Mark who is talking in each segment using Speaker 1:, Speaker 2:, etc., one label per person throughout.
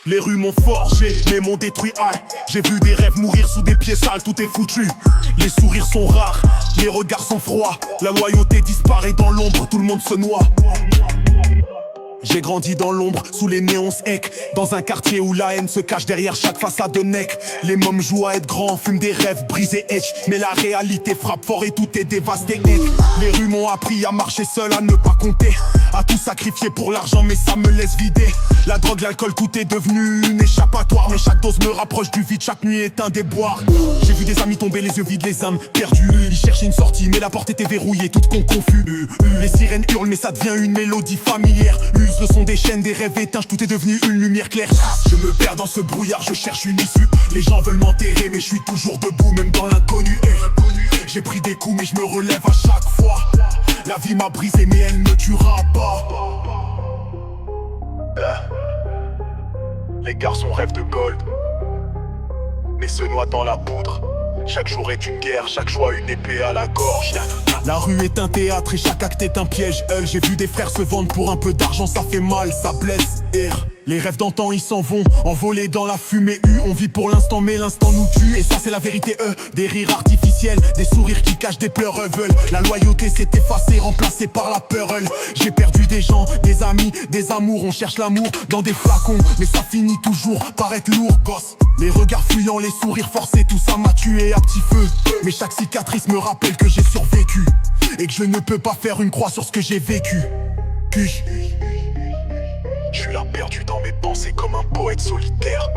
Speaker 1: Les rues m'ont forgé, mais m'ont détruit. Aïe, j'ai vu des rêves mourir sous des pieds sales, tout est foutu. Les sourires sont rares, les regards sont froids. La loyauté disparaît dans l'ombre, tout le monde se noie. J'ai grandi dans l'ombre, sous les néons sec, dans un quartier où la haine se cache derrière chaque façade de nec. Les mômes jouent à être grands, fument des rêves brisés etch, mais la réalité frappe fort et tout est dévasté. Les rues m'ont appris à marcher seul, à ne pas compter, à tout sacrifier pour l'argent, mais ça me laisse vider. La drogue, l'alcool, tout est devenu une échappatoire, mais chaque dose me rapproche du vide, chaque nuit est un déboire. J'ai vu des amis tomber, les yeux vides, les âmes perdues. Ils cherchaient une sortie, mais la porte était verrouillée, tout con confus. Les sirènes hurlent, mais ça devient une mélodie familière. Le son des chaînes, des rêves éteints, tout est devenu une lumière claire. Je me perds dans ce brouillard, je cherche une issue. Les gens veulent m'enterrer, mais je suis toujours debout, même dans l'inconnu. J'ai pris des coups, mais je me relève à chaque fois. La vie m'a brisé, mais elle ne me tuera pas. Les garçons rêvent de gold, mais se noient dans la poudre. Chaque jour est une guerre, chaque joie une épée à la gorge. La rue est un théâtre et chaque acte est un piège. J'ai vu des frères se vendre pour un peu d'argent, ça fait mal, ça blesse. Les rêves d'antan ils s'en vont, envolés dans la fumée. On vit pour l'instant mais l'instant nous tue. Et ça c'est la vérité. Des rires artificiels, des sourires qui cachent des pleurs. Veulent la loyauté s'est effacée, remplacée par la peur. J'ai perdu des gens, des amis, des amours. On cherche l'amour dans des flacons, mais ça finit toujours par être lourd, gosse. Les regards fuyants, les sourires forcés, tout ça m'a tué à petit feu. Mais chaque cicatrice me rappelle que j'ai survécu et que je ne peux pas faire une croix sur ce que j'ai vécu. Je suis là perdu dans mes pensées comme un poète solitaire.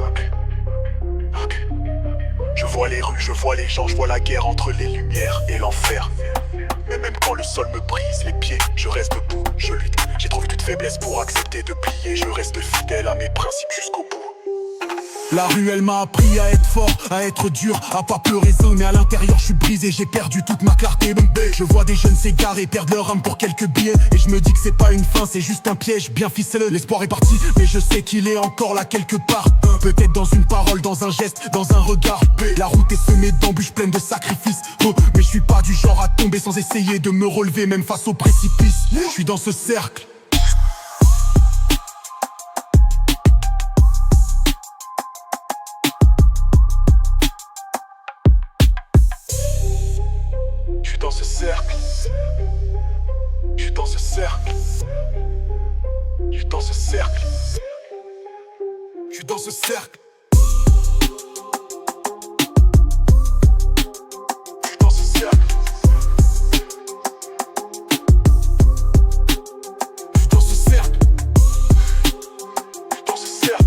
Speaker 1: Je vois les rues, je vois les gens, je vois la guerre entre les lumières et l'enfer. Mais même quand le sol me brise les pieds, je reste debout, je lutte. J'ai trop vu de faiblesse pour accepter de plier. Je reste fidèle à mes principes jusqu'au bout. La rue elle m'a appris à être fort, à être dur, à pas pleurer seul. Mais à l'intérieur je suis brisé, j'ai perdu toute ma clarté. Je vois des jeunes s'égarer, perdre leur âme pour quelques billets. Et je me dis que c'est pas une fin, c'est juste un piège bien ficelé. L'espoir est parti, mais je sais qu'il est encore là quelque part. Peut-être dans une parole, dans un geste, dans un regard. La route est semée d'embûches pleines de sacrifices. Mais je suis pas du genre à tomber sans essayer de me relever, même face au précipice. Je suis dans ce cercle. Je suis dans ce cercle. Je suis dans ce cercle. Je suis dans ce cercle. Je suis dans ce cercle. Je suis dans ce cercle. Je suis dans ce cercle. Je suis dans ce cercle.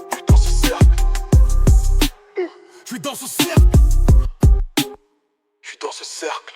Speaker 1: Je suis dans ce cercle. Je suis dans ce cercle. Je suis dans ce cercle.